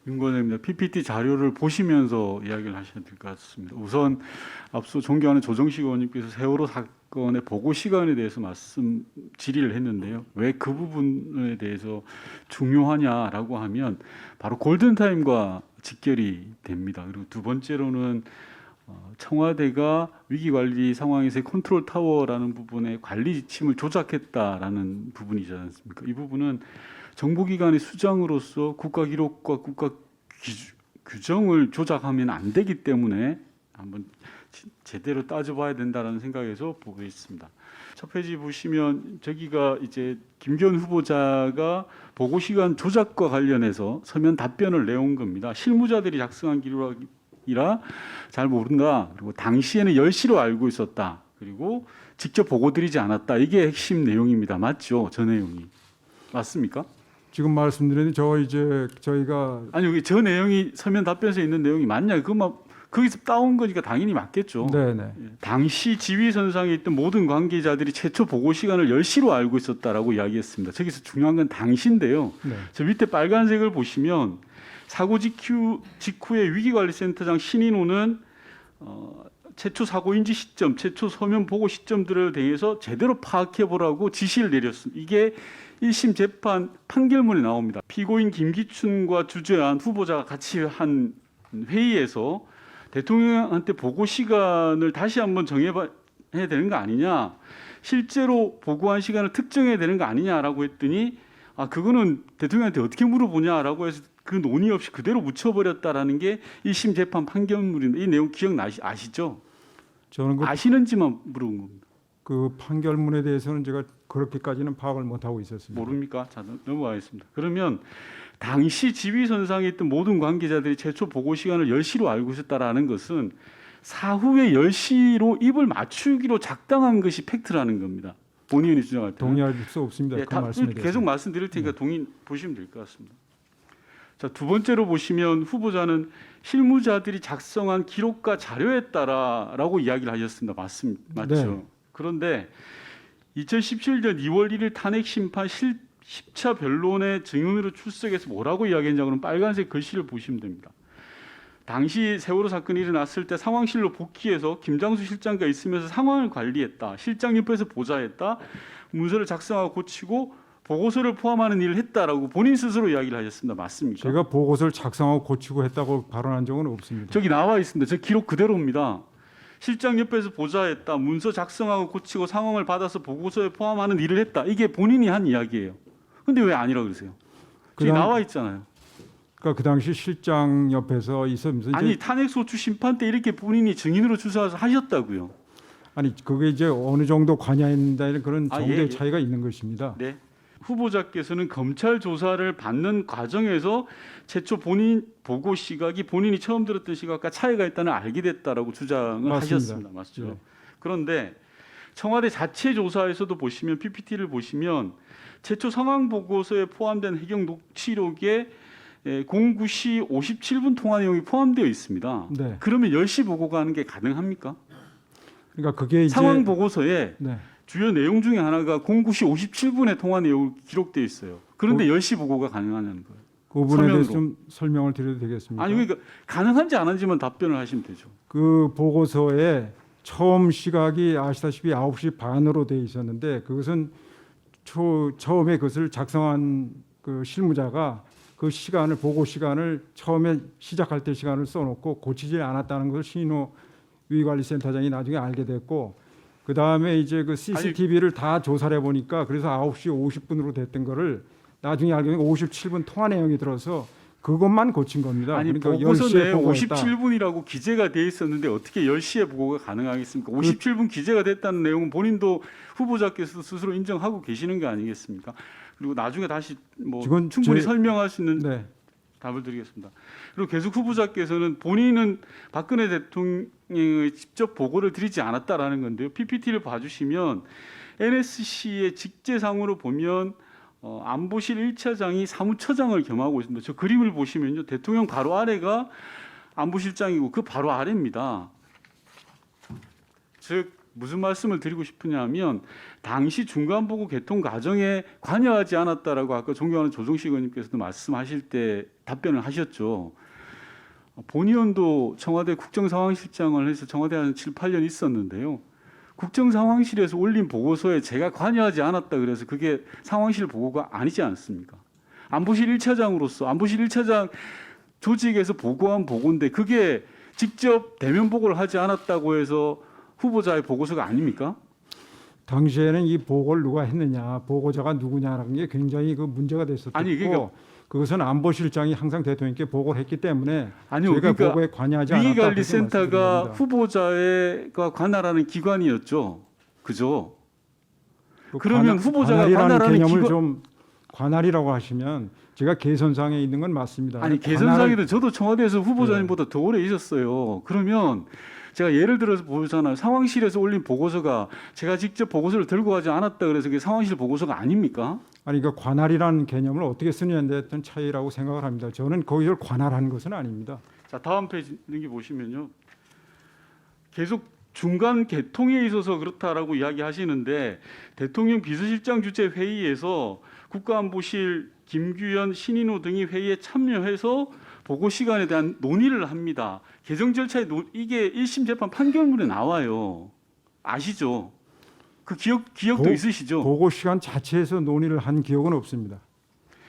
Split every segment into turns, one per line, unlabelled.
윤건입니다. PPT 자료를 보시면서 이야기를 하셔야 될 것 같습니다. 우선 앞서 존경하는 조정식 의원님께서 세월호 사건의 보고 시간에 대해서 질의를 했는데요. 왜 그 부분에 대해서 중요하냐라고 하면 바로 골든타임과 직결이 됩니다. 그리고 두 번째로는 청와대가 위기관리 상황에서의 컨트롤 타워라는 부분의 관리 지침을 조작했다라는 부분이지 않습니까? 이 부분은 정보기관의 수장으로서 국가기록과 규정을 조작하면 안 되기 때문에 한번 제대로 따져봐야 된다는 생각에서 보고 있습니다. 첫 페이지 보시면 저기가 이제 김기현 후보자가 보고시간 조작과 관련해서 서면 답변을 내온 겁니다. 실무자들이 작성한 기록이라 잘 모른다. 그리고 당시에는 10시로 알고 있었다. 그리고 직접 보고드리지 않았다. 이게 핵심 내용입니다. 맞죠? 저 내용이. 맞습니까?
지금 말씀드린 저희가
아니 여기 저 내용이 서면 답변서에 있는 내용이 맞냐? 그만 거기서 따온 거니까 당연히 맞겠죠.
네네.
예. 당시 지휘선상에 있던 모든 관계자들이 최초 보고 시간을 10시로 알고 있었다라고 이야기했습니다. 저기서 중요한 건 당시인데요.
네.
저 밑에 빨간색을 보시면 사고 직후에 위기관리센터장 신인호는 최초 사고 인지 시점, 최초 서면 보고 시점들을 대해서 제대로 파악해 보라고 지시를 내렸습니다. 이게 1심 재판 판결문에 나옵니다. 피고인 김기춘과 주재한 후보자가 같이 한 회의에서 대통령한테 보고 시간을 다시 한번 정해야 되는 거 아니냐, 실제로 보고한 시간을 특정해야 되는 거 아니냐라고 했더니 그거는 대통령한테 어떻게 물어보냐라고 해서 그 논의 없이 그대로 묻혀버렸다라는 게 1심 재판 판결문인데 이 내용 아시죠?
저는
아시는지만 물어본 겁니다.
그 판결문에 대해서는 제가 그렇게까지는 파악을 못하고 있었습니다.
모릅니까? 자, 넘어가겠습니다. 그러면 당시 지휘선상에 있던 모든 관계자들이 최초 보고 시간을 10시로 알고 있었다라는 것은 사후에 10시로 입을 맞추기로 작당한 것이 팩트라는 겁니다. 본인이 주장할 때.
동의할 수 없습니다.
네,
그 말씀에 대해서.
계속 말씀드릴 테니까 동의 보시면 될 것 같습니다. 자, 두 번째로 보시면 후보자는 실무자들이 작성한 기록과 자료에 따라라고 이야기를 하셨습니다. 맞죠?
네.
그런데 2017년 2월 1일 탄핵 심판 10차 변론의 증인으로 출석해서 뭐라고 이야기했냐고 하면 빨간색 글씨를 보시면 됩니다. 당시 세월호 사건이 일어났을 때 상황실로 복귀해서 김장수 실장과 있으면서 상황을 관리했다. 실장 옆에서 보좌했다. 문서를 작성하고 고치고 보고서를 포함하는 일을 했다라고 본인 스스로 이야기를 하셨습니다. 맞습니까?
제가 보고서를 작성하고 고치고 했다고 발언한 적은 없습니다.
저기 나와 있습니다. 저 기록 그대로입니다. 실장 옆에서 보좌했다. 문서 작성하고 고치고 상황을 받아서 보고서에 포함하는 일을 했다. 이게 본인이 한 이야기예요. 근데 왜 아니라고 그러세요? 저기 나와 있잖아요.
그러니까 그 당시 실장 옆에서 있으면서
아니 탄핵소추 심판 때 이렇게 본인이 증인으로 출석해서 하셨다고요.
아니 그게 이제 어느 정도 관여했다는 그런 정도의
예.
차이가 있는 것입니다.
네. 후보자께서는 검찰 조사를 받는 과정에서 최초 본인 보고 시각이 본인이 처음 들었던 시각과 차이가 있다는 알게 됐다라고 주장을
맞습니다.
하셨습니다. 맞죠?
네.
그런데 청와대 자체 조사에서도 보시면 PPT를 보시면 최초 상황 보고서에 포함된 해경 녹취록에 09시 57분 통화 내용이 포함되어 있습니다.
네.
그러면 10시 보고가 하는 게 가능합니까?
그러니까 그게 이제
상황 보고서에
네.
주요 내용 중에 하나가 09시 57분에 통화 내용이 기록되어 있어요. 그런데 10시 보고가 가능하냐는 거예요.
그 부분에 대해서
서면으로.
좀 설명을 드려도 되겠습니까?
아니 그러니까 가능한지 안 한지만 답변을 하시면 되죠.
그 보고서에 처음 시각이 아시다시피 9시 반으로 돼 있었는데 그것은 처음에 그것을 작성한 그 실무자가 그 시간을 보고 시간을 처음에 시작할 때 시간을 써놓고 고치지 않았다는 것을 신인호 위관리센터장이 나중에 알게 됐고 그 다음에 이제 그 CCTV를 다 조사를 해보니까 그래서 9시 50분으로 됐던 거를 나중에 알게 되면 57분 통화 내용이 들어서 그것만 고친 겁니다.
아니
그러니까
보고서
10시에
내에
보고했다.
57분이라고 기재가 돼 있었는데 어떻게 10시에 보고가 가능하겠습니까? 57분 기재가 됐다는 내용은 본인도 후보자께서 스스로 인정하고 계시는 거 아니겠습니까? 그리고 나중에 다시 뭐
이건
충분히 설명할 수 있는
네.
답을 드리겠습니다. 그리고 계속 후보자께서는 본인은 박근혜 대통령의 직접 보고를 드리지 않았다라는 건데요. PPT를 봐주시면 NSC의 직제상으로 보면 안보실 1차장이 사무처장을 겸하고 있습니다. 저 그림을 보시면요. 대통령 바로 아래가 안보실장이고 그 바로 아래입니다. 즉 무슨 말씀을 드리고 싶으냐면 당시 중간보고 개통 과정에 관여하지 않았다라고 아까 존경하는 조정식 의원님께서도 말씀하실 때 답변을 하셨죠. 본의원도 청와대 국정상황실장을 해서 청와대에 한 7, 8년 있었는데요. 국정상황실에서 올린 보고서에 제가 관여하지 않았다 그래서 그게 상황실 보고가 아니지 않습니까? 안보실 1차장으로서 안보실 1차장 조직에서 보고한 보고인데 그게 직접 대면 보고를 하지 않았다고 해서 후보자의 보고서가 아닙니까?
당시에는 이 보고를 누가 했느냐, 보고자가 누구냐라는 게 굉장히 그 문제가 됐었고,
아니, 그러니까
그것은 안보실장이 항상 대통령께 보고를 했기 때문에
아니요,
저희가
그러니까
보고에 관여하지 않았다.
위기관리센터가 후보자가 관할하는 기관이었죠, 그죠? 그러면 후보자가
관할이라는
관할하는
개념을
기관-
좀 관할이라고 하시면 제가 개선상에 있는 건 맞습니다.
아니 개선상에도 저도 청와대에서 후보자님보다 더 오래 있었어요. 그러면 제가 예를 들어서 보잖아요. 상황실에서 올린 보고서가 제가 직접 보고서를 들고 가지 않았다 그래서 그게 상황실 보고서가 아닙니까?
아니 그 관할이라는 개념을 어떻게 쓰느냐에 대한 차이라고 생각을 합니다. 저는 거기를 관할하는 것은 아닙니다.
자 다음 페이지 여기 보시면요. 계속 중간 개통에 있어서 그렇다라고 이야기하시는데 대통령 비서실장 주재 회의에서 국가안보실 김규현, 신인호 등이 회의에 참여해서 보고 시간에 대한 논의를 합니다. 개정 절차에 이게 1심 재판 판결문에 나와요. 아시죠? 그 기억도 있으시죠?
보고 시간 자체에서 논의를 한 기억은 없습니다.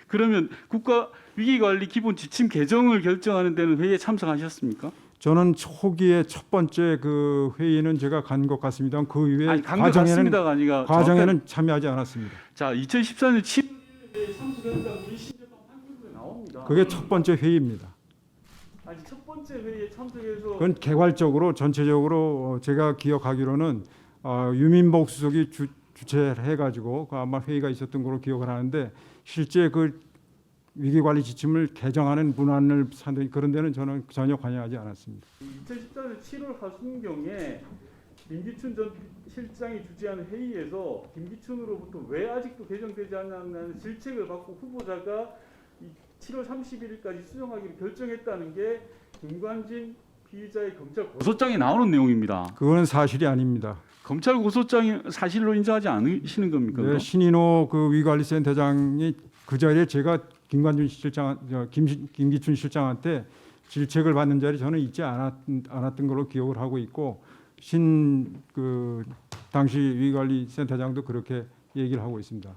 그러면 국가 위기관리 기본 지침 개정을 결정하는 데는 회의에 참석하셨습니까?
저는 초기에 첫 번째 그 회의는 제가 간 것 같습니다. 그 이후에
아니 간것 같습니다가 아니라
과정에는 참여하지 않았습니다.
자 2014년 7월에 참석했다고 1심 재판 판결문에 나옵니다.
그게 첫 번째 회의입니다.
아니 첫 번째 회의에 참석해서
그건 개괄적으로 전체적으로 제가 기억하기로는 유민복 수석이 주최를 해가지고 그 아마 회의가 있었던 걸로 기억을 하는데 실제 그 위기관리 지침을 개정하는 문안을 산다 그런 데는 저는 전혀 관여하지 않았습니다.
2014년 7월 하순경에 김기춘 전 실장이 주재하는 회의에서 김기춘으로부터 왜 아직도 개정되지 않았냐는 질책을 받고 후보자가 7월 31일까지 수정하기로 결정했다는 게 김관진 피의자의 검찰 고소장에 나오는 내용입니다.
그거는 사실이 아닙니다.
검찰 고소장이 사실로 인정하지 않으시는 겁니까?
네, 신인호 그 위관리센터장이 그 자리에 제가 김관준 실장, 김기춘 실장한테 질책을 받는 자리 저는 있지 않았던 걸로 기억을 하고 있고 그 당시 위관리센터장도 그렇게 얘기를 하고 있습니다.